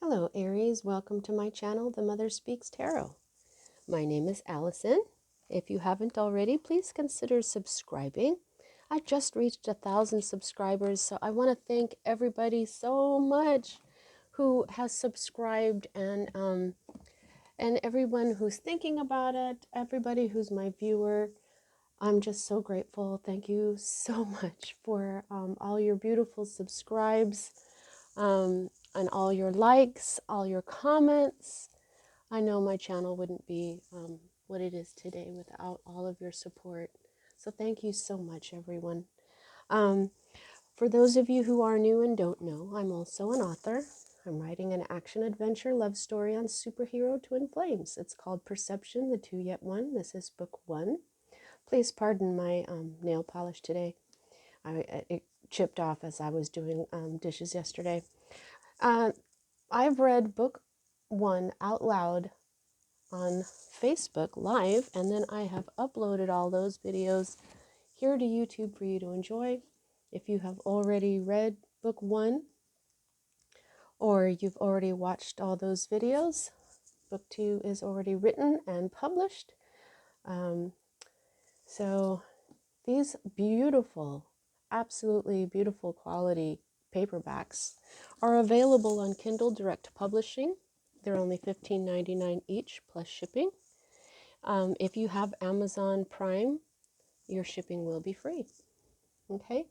Hello Aries, welcome to my channel, The Mother Speaks Tarot. My name is Allison. If you haven't already, please consider subscribing. I just reached 1,000 subscribers, so I want to thank everybody so much who has subscribed and everyone who's thinking about it, everybody who's my viewer. I'm just so grateful. Thank you so much for all your beautiful subscribes. And all your likes, all your comments. I know my channel wouldn't be what it is today without all of your support. So thank you so much, everyone. For those of you who are new and don't know, I'm also an author. I'm writing an action-adventure love story on superhero twin flames. It's called Perception, the Two Yet One. This is book 1. Please pardon my nail polish today. It chipped off as I was doing dishes yesterday. I've read book 1 out loud on Facebook Live, and then I have uploaded all those videos here to YouTube for you to enjoy. If you have already read book 1 or you've already watched all those videos, book 2 is already written and published. So these beautiful, absolutely beautiful quality paperbacks are available on Kindle Direct Publishing. They're only $15.99 each plus shipping. If you have Amazon Prime, your shipping will be free. Okay,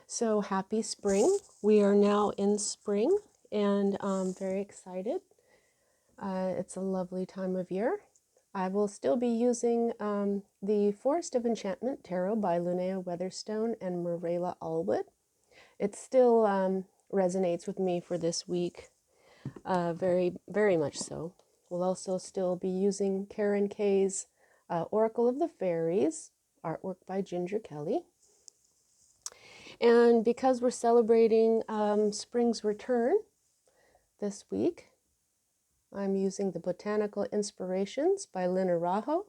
so happy spring. We are now in spring and I'm very excited. It's a lovely time of year. I will still be using the Forest of Enchantment Tarot by Linnea Weatherstone and Mirella Allwood. It still resonates with me for this week, very, very much so. We'll also still be using Karen Kay's Oracle of the Fairies, artwork by Ginger Kelly. And because we're celebrating spring's return this week, I'm using the Botanical Inspirations by Lynn Arajo.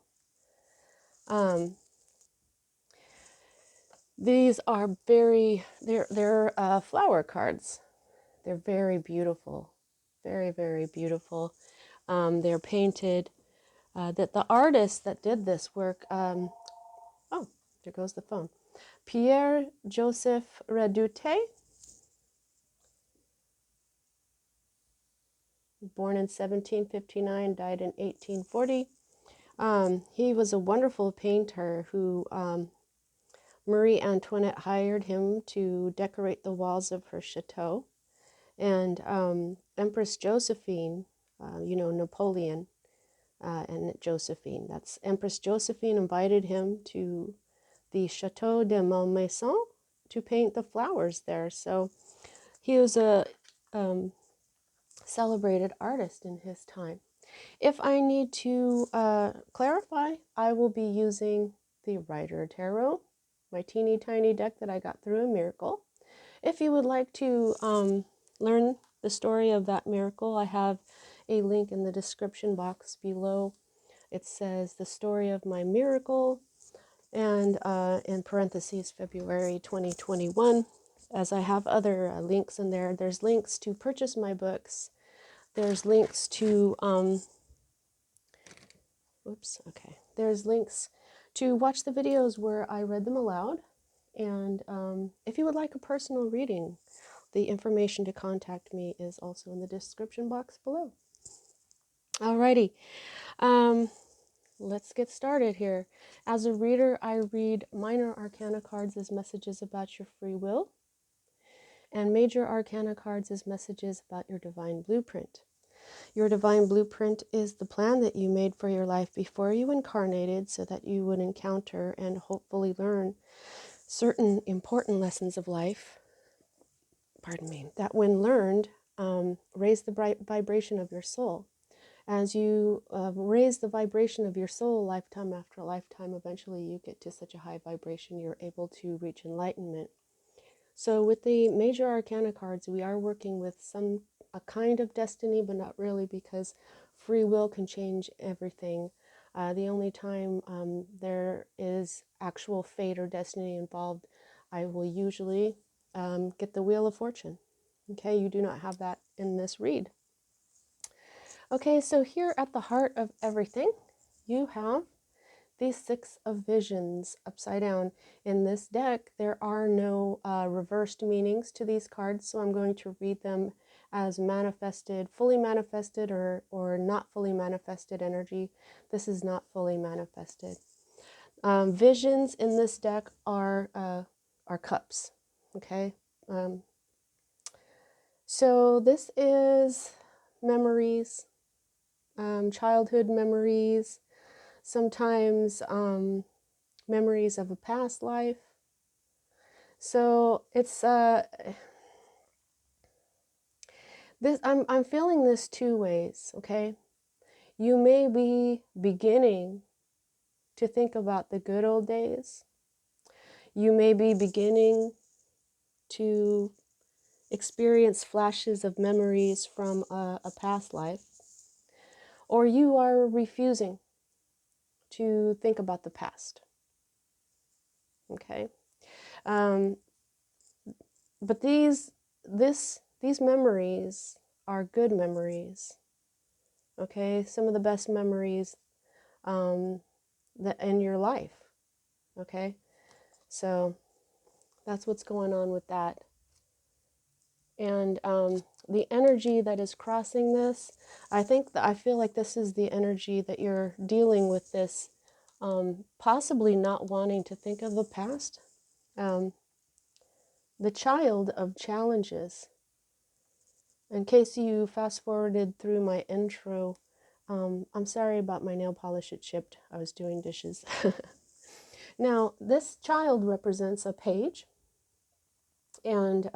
These are they're flower cards. They're very beautiful, very, very beautiful. They're painted, that the artist that did this work, oh, there goes the phone. Pierre Joseph Redoute, born in 1759, died in 1840. He was a wonderful painter who Marie Antoinette hired him to decorate the walls of her chateau. And Empress Josephine, Napoleon and Josephine, that's Empress Josephine invited him to the Chateau de Malmaison to paint the flowers there. So he was a celebrated artist in his time. If I need to clarify, I will be using the Rider Tarot, my teeny tiny deck that I got through a miracle. If you would like to learn the story of that miracle, I have a link in the description box below. It says the story of my miracle, and in parentheses, February 2021, as I have other links in there. There's links to purchase my books. There's links to, there's links to watch the videos where I read them aloud. And if you would like a personal reading, the information to contact me is also in the description box below. Alrighty, let's get started here. As a reader, I read minor arcana cards as messages about your free will, and major arcana cards as messages about your divine blueprint. Your divine blueprint is the plan that you made for your life before you incarnated so that you would encounter and hopefully learn certain important lessons of life, that when learned, raise the vibration of your soul. As you raise the vibration of your soul lifetime after lifetime, eventually you get to such a high vibration you're able to reach enlightenment. So with the major arcana cards, we are working with a kind of destiny, but not really, because free will can change everything. The only time there is actual fate or destiny involved, I will usually get the Wheel of Fortune. Okay, you do not have that in this read. Okay, so here at the heart of everything, you have these 6 of visions upside down. In this deck, there are no reversed meanings to these cards, so I'm going to read them as manifested, fully manifested, or not fully manifested energy. This is not fully manifested. Visions in this deck are cups, okay? So this is memories, childhood memories, sometimes memories of a past life. So it's this I'm feeling this 2 ways, okay? You may be beginning to think about the good old days. You may be beginning to experience flashes of memories from a past life, or you are refusing to think about the past, okay? Um, but these memories are good memories, okay? Some of the best memories that in your life, okay? So that's what's going on with that. And the energy that is crossing this, I feel like this is the energy that you're dealing with this, possibly not wanting to think of the past. The child of challenges. In case you fast forwarded through my intro, I'm sorry about my nail polish, it chipped. I was doing dishes. Now, this child represents a page, and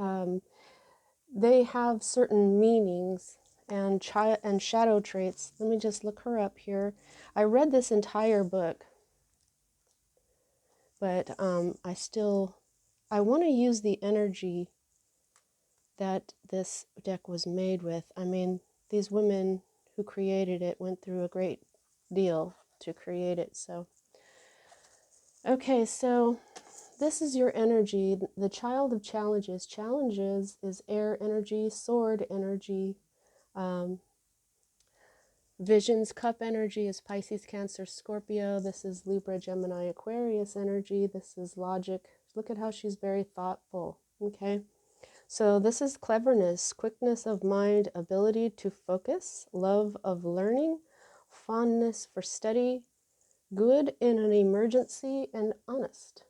they have certain meanings and shadow traits. Let me just look her up here. I read this entire book, but I want to use the energy that this deck was made with. I mean, these women who created it went through a great deal to create it. So, okay, so this is your energy, the child of challenges. Challenges is air energy, sword energy. Visions, cup energy is Pisces, Cancer, Scorpio. This is Libra, Gemini, Aquarius energy. This is logic. Look at how she's very thoughtful. Okay. So this is cleverness, quickness of mind, ability to focus, love of learning, fondness for study, good in an emergency, and honest.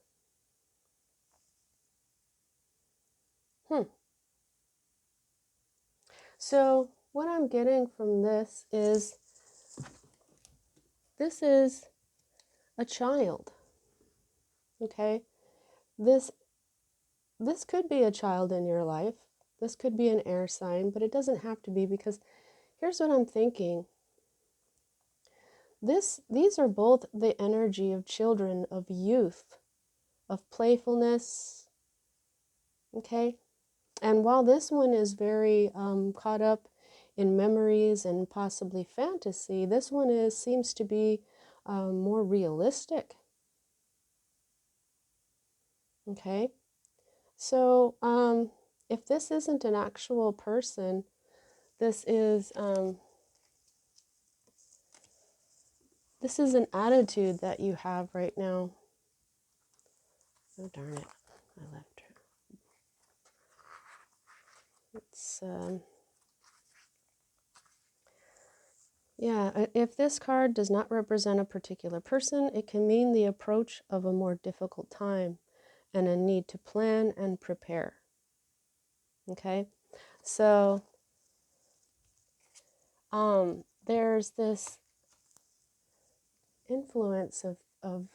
So what I'm getting from this is a child. Okay. This could be a child in your life. This could be an air sign, but it doesn't have to be, because here's what I'm thinking. These are both the energy of children, of youth, of playfulness, okay? And while this one is very caught up in memories and possibly fantasy, this one seems to be more realistic, okay? So if this isn't an actual person, this is an attitude that you have right now. Oh, darn it. I left her. It's, yeah, if this card does not represent a particular person, it can mean the approach of a more difficult time and a need to plan and prepare. Okay? So, there's this influence of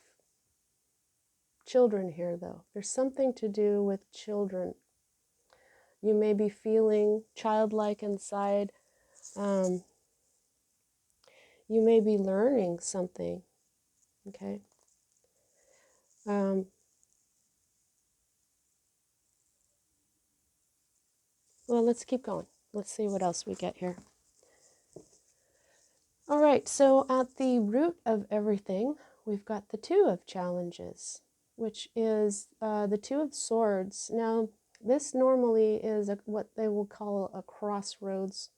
children here, though. There's something to do with children. You may be feeling childlike inside. You may be learning something, okay? Well, let's keep going. Let's see what else we get here. All right, so at the root of everything, we've got the Two of Challenges, which is the Two of Swords. Now, this normally is what they will call a crossroads.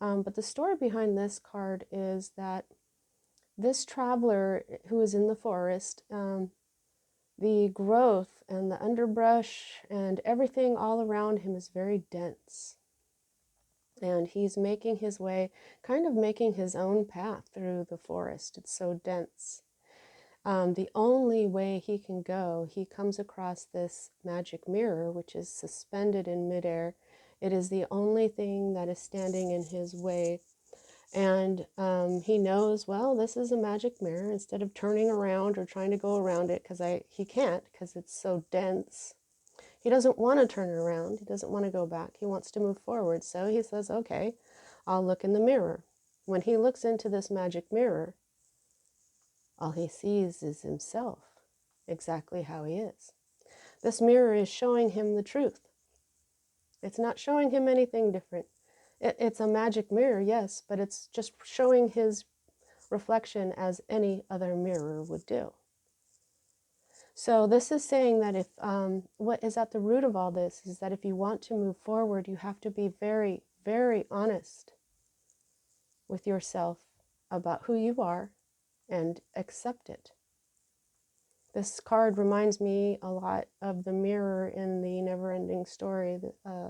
But the story behind this card is that this traveler who is in the forest, the growth and the underbrush and everything all around him is very dense. And he's making his way, kind of making his own path through the forest. It's so dense. The only way he can go, he comes across this magic mirror, which is suspended in midair. It is the only thing that is standing in his way. And he knows, well, this is a magic mirror. Instead of turning around or trying to go around it, he can't, because it's so dense. He doesn't want to turn around. He doesn't want to go back. He wants to move forward. So he says, okay, I'll look in the mirror. When he looks into this magic mirror, all he sees is himself, exactly how he is. This mirror is showing him the truth. It's not showing him anything different. It's a magic mirror, yes, but it's just showing his reflection as any other mirror would do. So this is saying that if what is at the root of all this is that if you want to move forward, you have to be very, very honest with yourself about who you are and accept it. This card reminds me a lot of the mirror in the Never-Ending Story,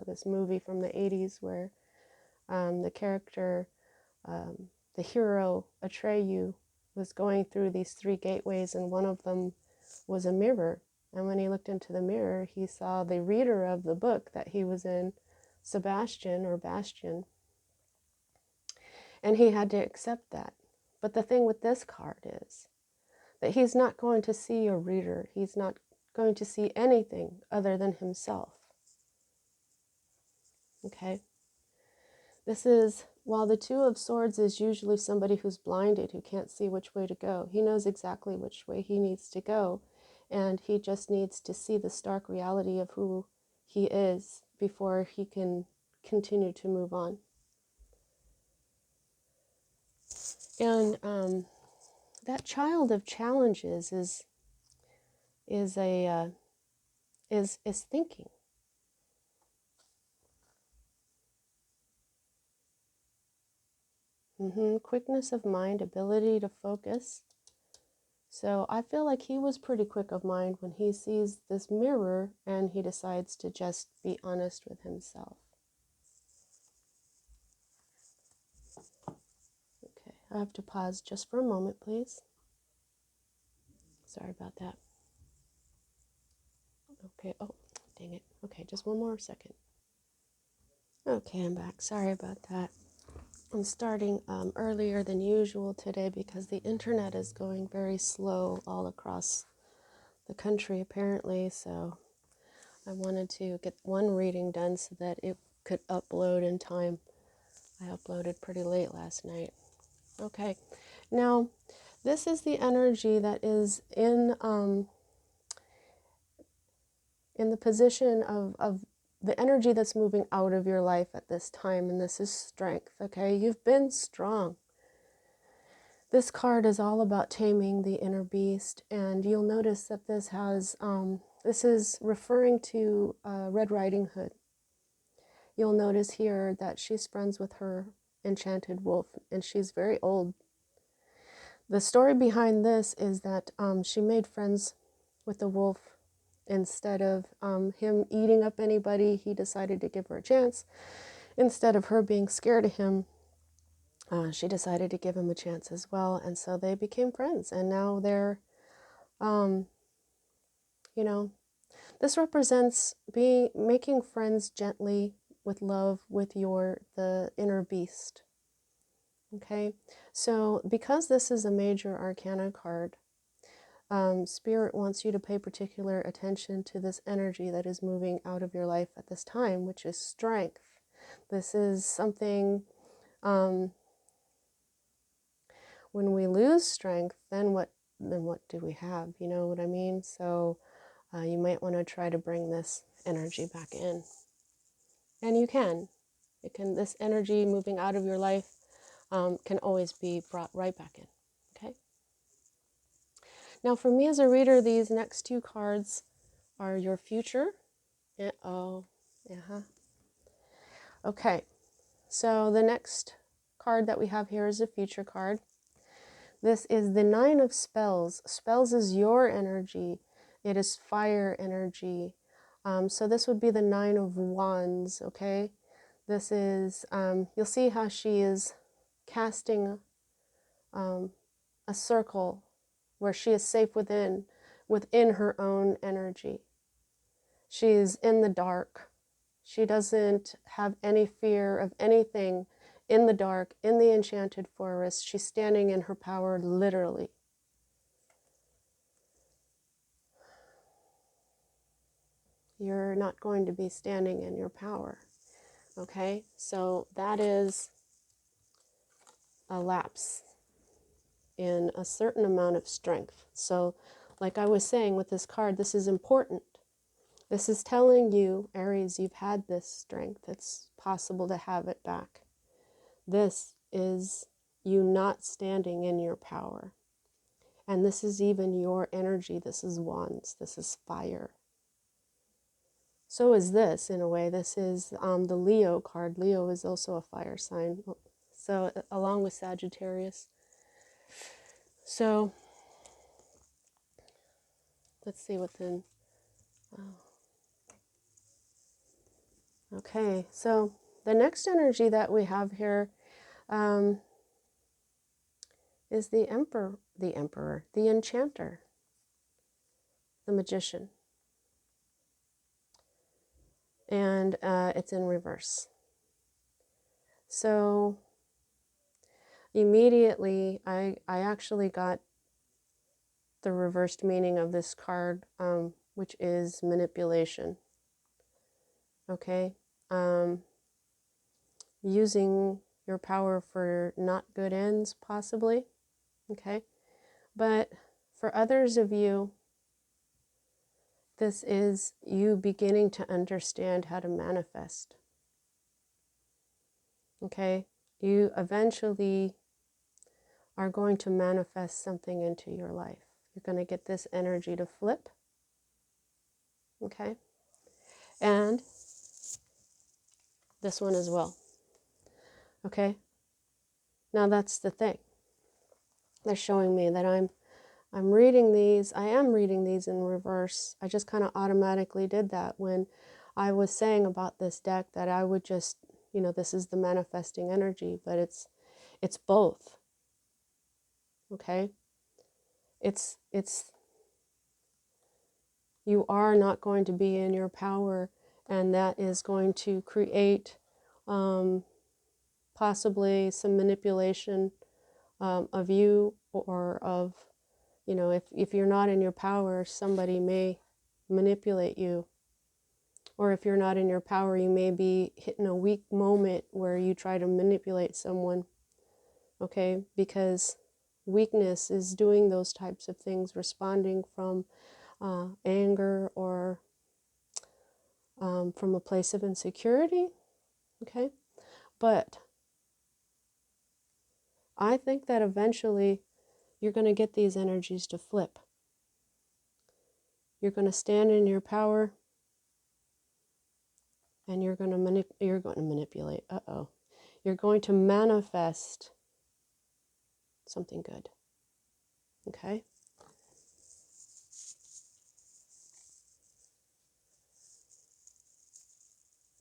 this movie from the 80s where the character, the hero Atreyu, was going through these 3 gateways, and one of them was a mirror. And when he looked into the mirror, he saw the reader of the book that he was in, Sebastian or Bastian, and he had to accept that. But the thing with this card is that he's not going to see a reader. He's not going to see anything other than himself. Okay? This is, while the 2 of Swords is usually somebody who's blinded, who can't see which way to go, he knows exactly which way he needs to go, and he just needs to see the stark reality of who he is before he can continue to move on. And that child of challenges is thinking. Quickness of mind, ability to focus. So I feel like he was pretty quick of mind when he sees this mirror and he decides to just be honest with himself. Okay, I have to pause just for a moment, please. Sorry about that. Okay, oh, dang it. Okay, just one more second. Okay, I'm back. Sorry about that. I'm starting earlier than usual today because the internet is going very slow all across the country apparently, so I wanted to get one reading done so that it could upload in time. I uploaded pretty late last night. Okay, now this is the energy that is in the position of the energy that's moving out of your life at this time, and this is strength. Okay, you've been strong. This card is all about taming the inner beast, and you'll notice that this has this is referring to Red Riding Hood. You'll notice here that she's friends with her enchanted wolf, and she's very old. The story behind this is that she made friends with the wolf. Instead of him eating up anybody, he decided to give her a chance. Instead of her being scared of him, she decided to give him a chance as well. And so they became friends. And now they're, you know, this represents making friends gently with love with the inner beast. Okay, so because this is a major arcana card, Spirit wants you to pay particular attention to this energy that is moving out of your life at this time, which is strength. This is something, when we lose strength, then what do we have? You know what I mean? So you might want to try to bring this energy back in. And you can. This energy moving out of your life can always be brought right back in. Okay? Now, for me as a reader, these next 2 cards are your future. Okay. So the next card that we have here is a future card. This is the Nine of Spells. Spells is your energy. It is fire energy. So this would be the Nine of Wands, okay? This is, you'll see how she is casting a circle where she is safe within her own energy. She is in the dark. She doesn't have any fear of anything in the dark, in the enchanted forest. She's standing in her power, literally. You're not going to be standing in your power, okay? So that is a lapse in a certain amount of strength. So like I was saying with this card, this is important. This is telling you, Aries, you've had this strength. It's possible to have it back. This is you not standing in your power. And this is even your energy. This is wands. This is fire. So is this, in a way. This is the Leo card. Leo is also a fire sign. So along with Sagittarius. So let's see what's in. Okay, so the next energy that we have here is the emperor, the enchanter, the magician. And it's in reverse. So immediately I actually got the reversed meaning of this card, which is manipulation. Okay, using your power for not good ends, possibly. Okay, but for others of you, this is you beginning to understand how to manifest. Okay, you eventually are going to manifest something into your life. You're going to get this energy to flip. Okay, and this one as well. Okay, now that's the thing. They're showing me that I'm reading these. I am reading these in reverse. I just kind of automatically did that when I was saying about this deck that I would just, you know, this is the manifesting energy, but it's both. Okay, it's you are not going to be in your power, and that is going to create possibly some manipulation of you, or of, you know, if you're not in your power, somebody may manipulate you. Or if you're not in your power, you may be hitting a weak moment where you try to manipulate someone. Okay, because weakness is doing those types of things, responding from anger, or from a place of insecurity. Okay, but I think that eventually you're going to get these energies to flip. You're going to stand in your power, and you're going to manipulate. You're going to manifest something good. Okay.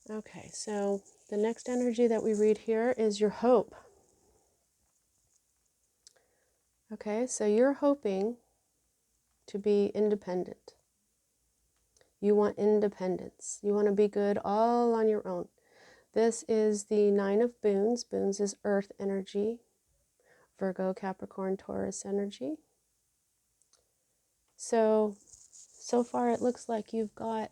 Okay, so the next energy that we read here is your hope. Okay, so you're hoping to be independent. You want independence. You want to be good all on your own. This is the Nine of Boons. Boons is earth energy. Virgo, Capricorn, Taurus energy. So far it looks like you've got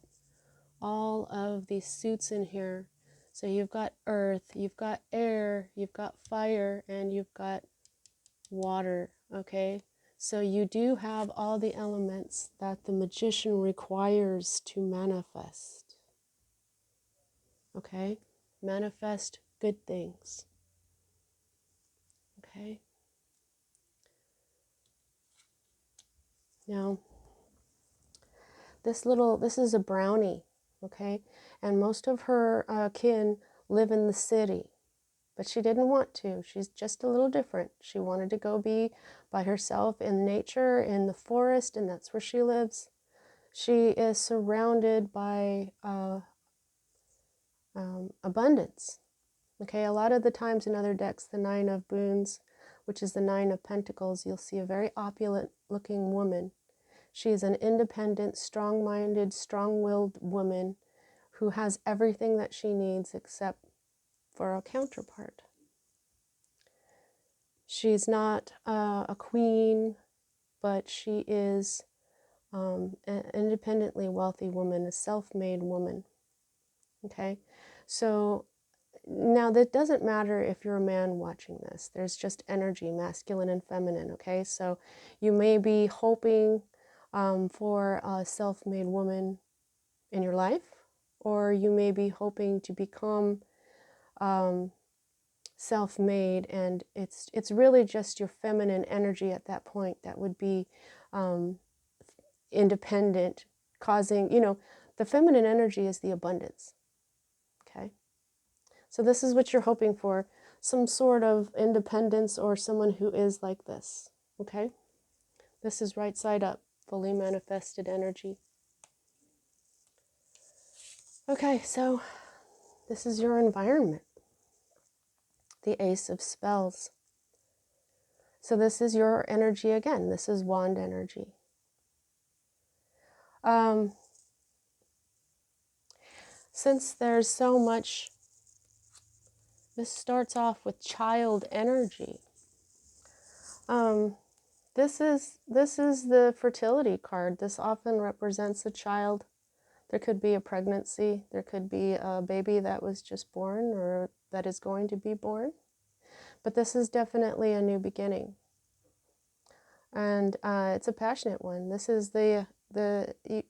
all of these suits in here. So you've got earth, you've got air, you've got fire, and you've got water, okay? So you do have all the elements that the magician requires to manifest, okay? Manifest good things, okay? Now, this is a brownie, okay? And most of her kin live in the city, but she didn't want to. She's just a little different. She wanted to go be by herself in nature, in the forest, and that's where she lives. She is surrounded by abundance. Okay, a lot of the times in other decks, the Nine of Boons, which is the Nine of Pentacles, you'll see a very opulent looking woman. She is an independent, strong-minded, strong-willed woman who has everything that she needs except for a counterpart. She's not a queen, but she is an independently wealthy woman, a self-made woman. Okay, so now that doesn't matter if you're a man watching this. There's just energy, masculine and feminine. Okay, so you may be hoping for a self-made woman in your life, or you may be hoping to become self-made, and it's really just your feminine energy at that point that would be independent, causing, the feminine energy is the abundance. Okay, so this is what you're hoping for, some sort of independence or someone who is like this. Okay, this is right side up, fully manifested energy. Okay, so this is your environment, the Ace of Spells. So this is your energy again. This is wand energy. Since there's so much, this starts off with child energy. This is the fertility card. This often represents a child. There could be a pregnancy. There could be a baby that was just born or that is going to be born. But this is definitely a new beginning. And it's a passionate one. This is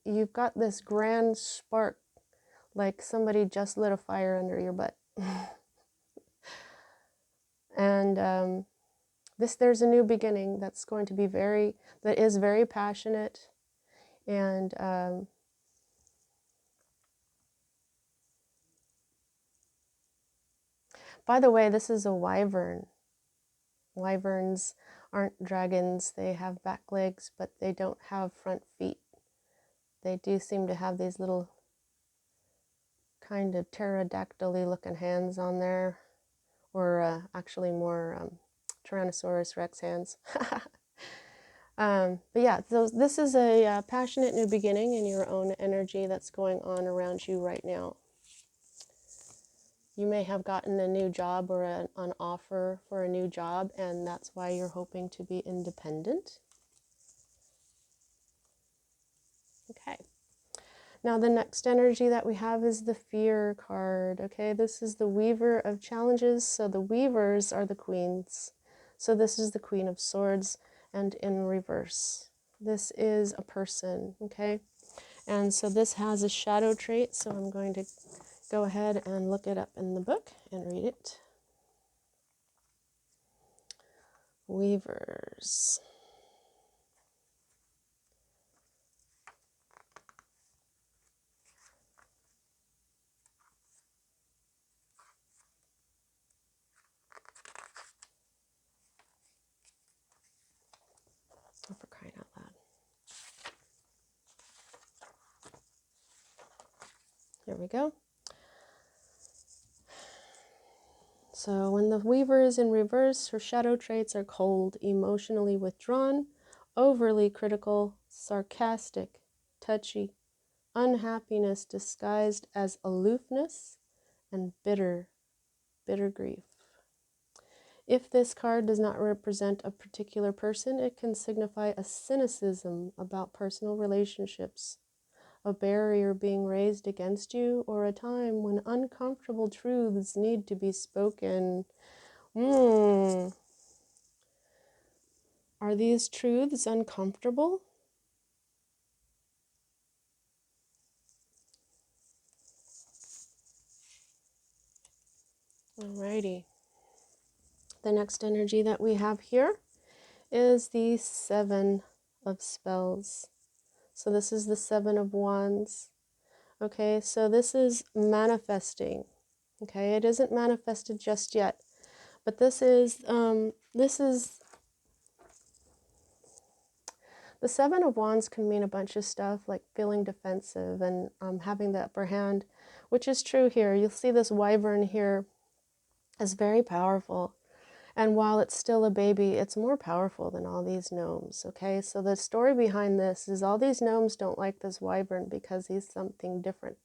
you've got this grand spark, like somebody just lit a fire under your butt. And there's a new beginning that's going to be that is very passionate. And by the way, this is a wyvern. Wyverns aren't dragons. They have back legs, but they don't have front feet. They do seem to have these little kind of pterodactyl-y looking hands on there, or actually more Tyrannosaurus Rex hands. But yeah, this is a passionate new beginning in your own energy that's going on around you right now. You may have gotten a new job or an offer for a new job, and that's why you're hoping to be independent. Okay. Now the next energy that we have is the Fear card. Okay, this is the Weaver of Challenges. So the Weavers are the queens. So this is the Queen of Swords, and in reverse. This is a person, okay? And so this has a shadow trait, so I'm going to go ahead and look it up in the book and read it. Weavers. Oh, for crying out loud. Here we go. So when the Weaver is in reverse, her shadow traits are cold, emotionally withdrawn, overly critical, sarcastic, touchy, unhappiness disguised as aloofness, and bitter grief. If this card does not represent a particular person, it can signify a cynicism about personal relationships, a barrier being raised against you, or a time when uncomfortable truths need to be spoken. Are these truths uncomfortable? Alrighty. The next energy that we have here is the Seven of Spells. So this is the Seven of Wands. Okay, so this is manifesting. Okay, it isn't manifested just yet, But this is the Seven of Wands can mean a bunch of stuff, like feeling defensive and having the upper hand, which is true here. You'll see this wyvern here is very powerful. And while it's still a baby, it's more powerful than all these gnomes, okay? So the story behind this is all these gnomes don't like this wyvern because he's something different.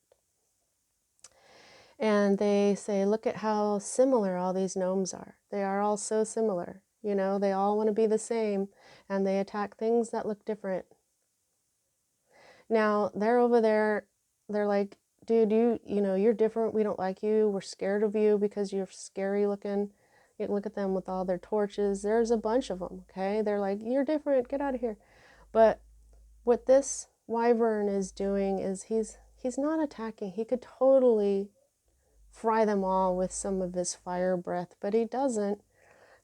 And they say, look at how similar all these gnomes are. They are all so similar. You know, they all want to be the same, and they attack things that look different. Now, they're over there, they're like, dude, you know, you're different. We don't like you. We're scared of you because you're scary looking. You look at them with all their torches. There's a bunch of them, okay? They're like, you're different. Get out of here. But what this wyvern is doing is he's not attacking. He could totally fry them all with some of his fire breath, but he doesn't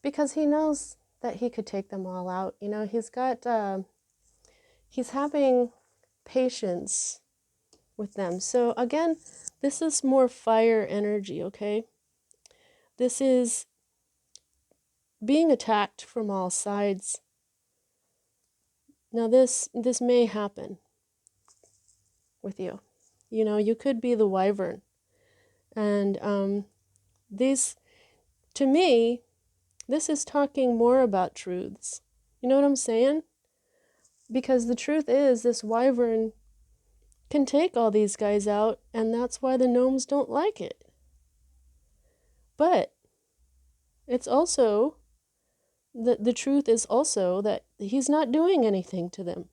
because he knows that he could take them all out. You know, he's having patience with them. So again, this is more fire energy, okay? This is being attacked from all sides. Now this may happen with you. You know, you could be the wyvern. And these, to me, this is talking more about truths. You know what I'm saying? Because the truth is, this wyvern can take all these guys out, and that's why the gnomes don't like it. But it's also, the truth is also that he's not doing anything to them.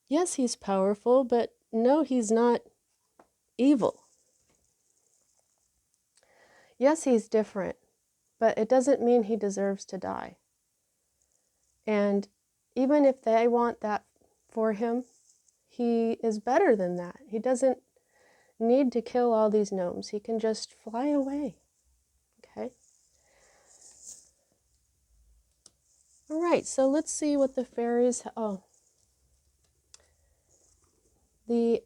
Yes, he's powerful, but no, he's not evil. Yes, he's different, but it doesn't mean he deserves to die. And even if they want that for him, he is better than that. He doesn't need to kill all these gnomes. He can just fly away. Okay? All right, so let's see what the fairies... the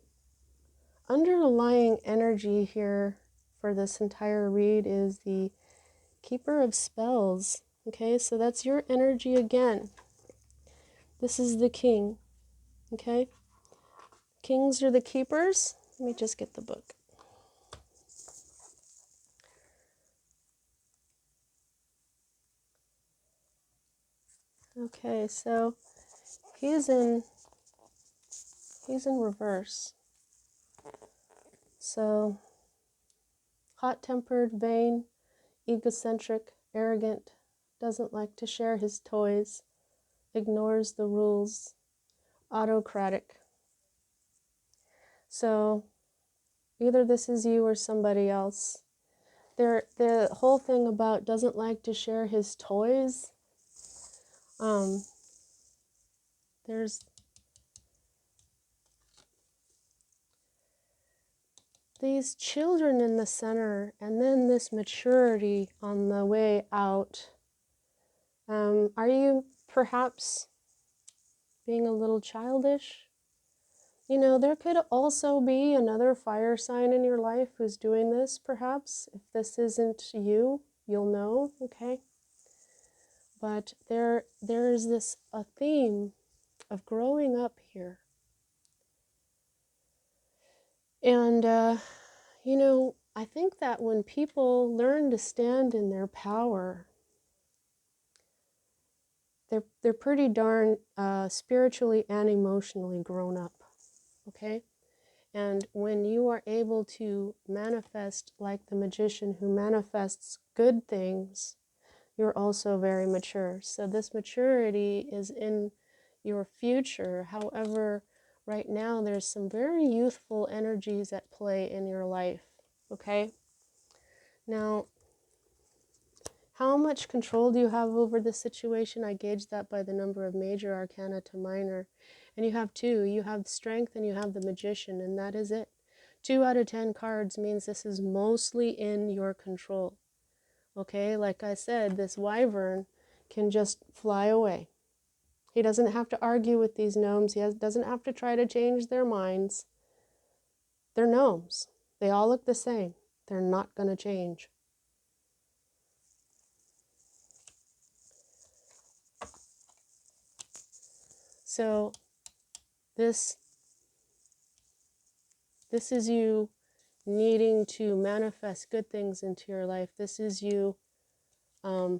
underlying energy here for this entire read is the Keeper of Spells. Okay, so that's your energy again. This is the king. Okay? Kings are the keepers. Let me just get the book. Okay, so he's in reverse. So hot-tempered, vain, egocentric, arrogant, doesn't like to share his toys, ignores the rules, autocratic. So either this is you or somebody else. The whole thing about doesn't like to share his toys, there's these children in the center, and then this maturity on the way out. Are you perhaps being a little childish? You know, there could also be another fire sign in your life who's doing this, perhaps. If this isn't you, you'll know, okay? But there's a theme of growing up here. And, you know, I think that when people learn to stand in their power, they're pretty darn spiritually and emotionally grown up, okay? And when you are able to manifest like the magician who manifests good things, you're also very mature. So this maturity is in your future. However, right now there's some very youthful energies at play in your life, okay? Now, how much control do you have over the situation? I gauge that by the number of major arcana to minor. And you have two. You have strength and you have the magician, and that is it. 2 out of 10 cards means this is mostly in your control. Okay, like I said, this wyvern can just fly away. He doesn't have to argue with these gnomes. He doesn't have to try to change their minds. They're gnomes. They all look the same. They're not going to change. So this is you needing to manifest good things into your life. This is you, how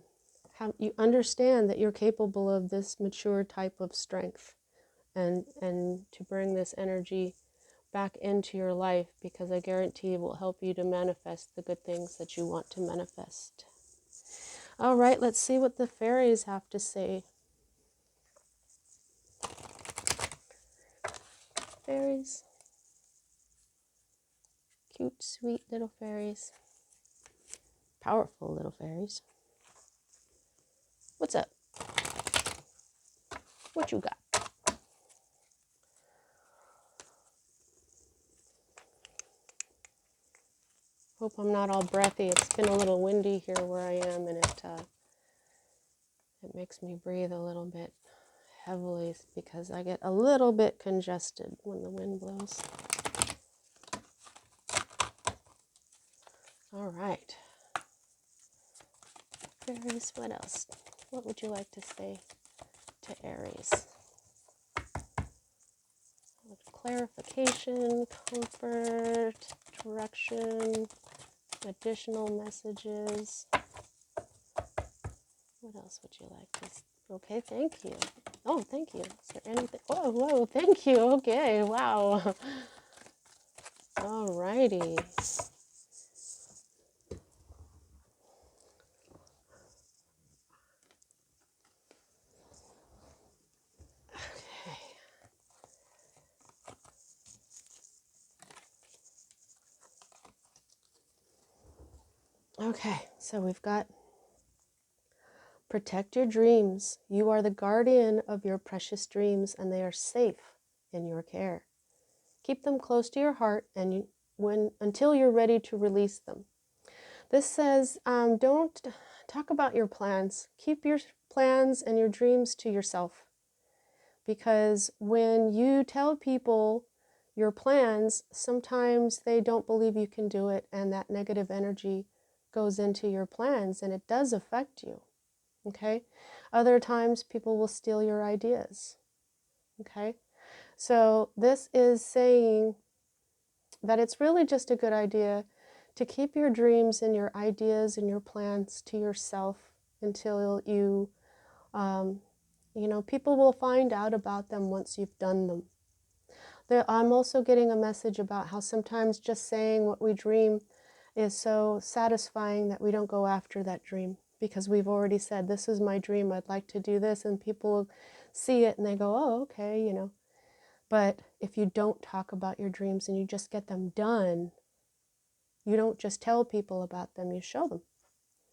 you understand that you're capable of this mature type of strength, and to bring this energy back into your life, because I guarantee it will help you to manifest the good things that you want to manifest. All right, let's see what the fairies have to say. Fairies. Cute, sweet little fairies. Powerful little fairies. What's up? What you got? Hope I'm not all breathy. It's been a little windy here where I am, and it makes me breathe a little bit heavily because I get a little bit congested when the wind blows. All right. Aries, what else? What would you like to say to Aries? Clarification, comfort, direction, additional messages. What else would you like to say? Okay, thank you. Oh, thank you. Is there anything? Oh, whoa, thank you. Okay, wow. All righty. Okay, so we've got protect your dreams. You are the guardian of your precious dreams, and they are safe in your care. Keep them close to your heart and until you're ready to release them. This says, don't talk about your plans. Keep your plans and your dreams to yourself. Because when you tell people your plans, sometimes they don't believe you can do it, and that negative energy goes into your plans, and it does affect you. Okay? Other times people will steal your ideas. Okay? So this is saying that it's really just a good idea to keep your dreams and your ideas and your plans to yourself until you, people will find out about them once you've done them. I'm also getting a message about how sometimes just saying what we dream is so satisfying that we don't go after that dream, because we've already said, this is my dream, I'd like to do this, and people see it and they go, oh, okay, But if you don't talk about your dreams and you just get them done, you don't just tell people about them, you show them.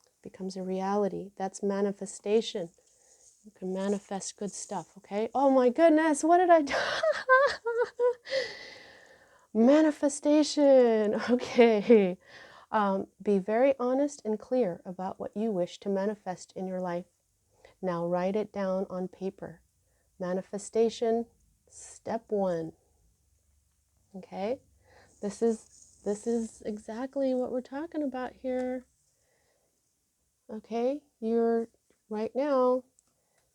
It becomes a reality. That's manifestation. You can manifest good stuff, okay? Oh my goodness, what did I do? Manifestation, okay. Be very honest and clear about what you wish to manifest in your life. Now write it down on paper. Manifestation, step 1. Okay? This is exactly what we're talking about here. Okay? Right now,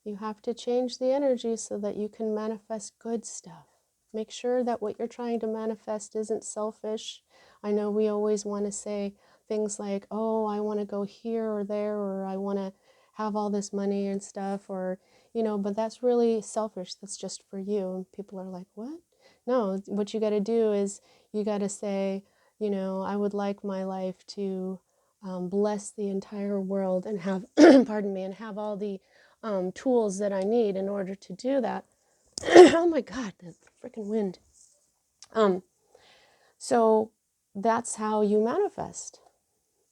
you have to change the energy so that you can manifest good stuff. Make sure that what you're trying to manifest isn't selfish. I know we always want to say things like, oh, I want to go here or there, or I want to have all this money and stuff, or, but that's really selfish. That's just for you. And people are like, what? No, what you got to do is you got to say, I would like my life to bless the entire world and have, pardon me, and have all the tools that I need in order to do that. Oh my God, the freaking wind. So that's how you manifest.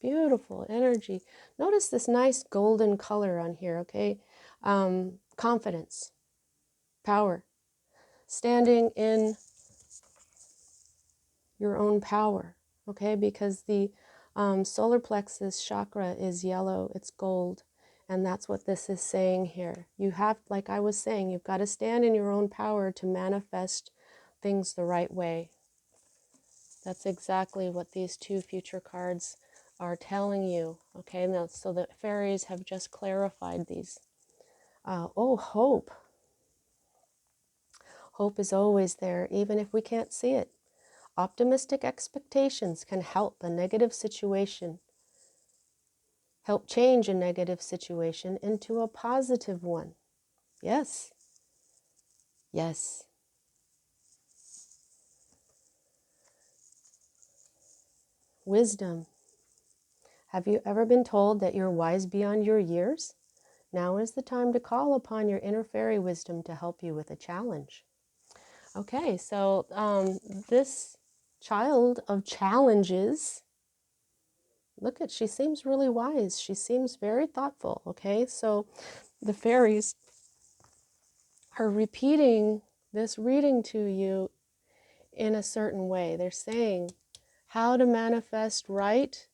Beautiful energy. Notice this nice golden color on here, okay? Confidence, power, standing in your own power, okay? Because the solar plexus chakra is yellow, it's gold. And that's what this is saying here. You have, like I was saying, you've got to stand in your own power to manifest things the right way. That's exactly what these 2 future cards are telling you. Okay, now, so the fairies have just clarified these. Oh, hope. Hope is always there, even if we can't see it. Optimistic expectations can help a negative situation, help change a negative situation into a positive one. Yes. Yes. Wisdom. Have you ever been told that you're wise beyond your years? Now is the time to call upon your inner fairy wisdom to help you with a challenge. Okay, so this child of challenges, look at, she seems really wise. She seems very thoughtful, okay? So the fairies are repeating this reading to you in a certain way. They're saying how to manifest right.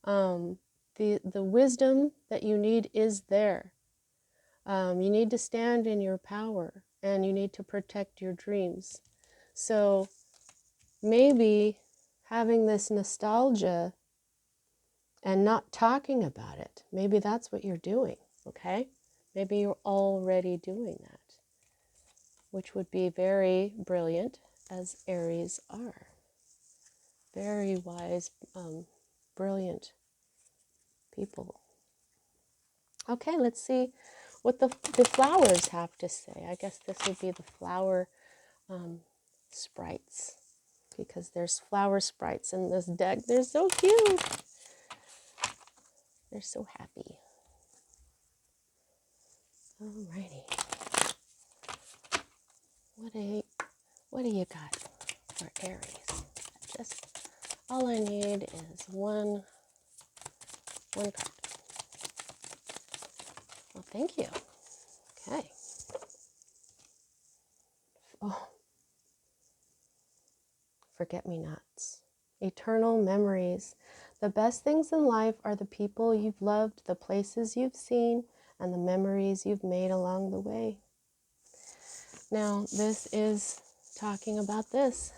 The wisdom that you need is there. You need to stand in your power, and you need to protect your dreams. So maybe having this nostalgia and not talking about it, maybe that's what you're doing, okay? Maybe you're already doing that, which would be very brilliant, as Aries are. Very wise, brilliant people. Okay, let's see what the flowers have to say. I guess this would be the flower sprites, because there's flower sprites in this deck. They're so cute. They're so happy. Alrighty. What do you got for Aries? Just all I need is one card. Well, thank you. Okay. Oh, forget-me-nots. Eternal memories. The best things in life are the people you've loved, the places you've seen, and the memories you've made along the way. Now, this is talking about this.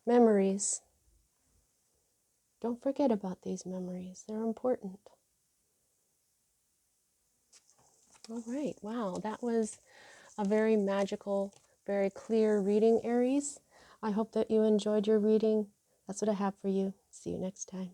Memories. Don't forget about these memories. They're important. All right. Wow, that was a very magical, very clear reading, Aries. I hope that you enjoyed your reading. That's what I have for you. See you next time.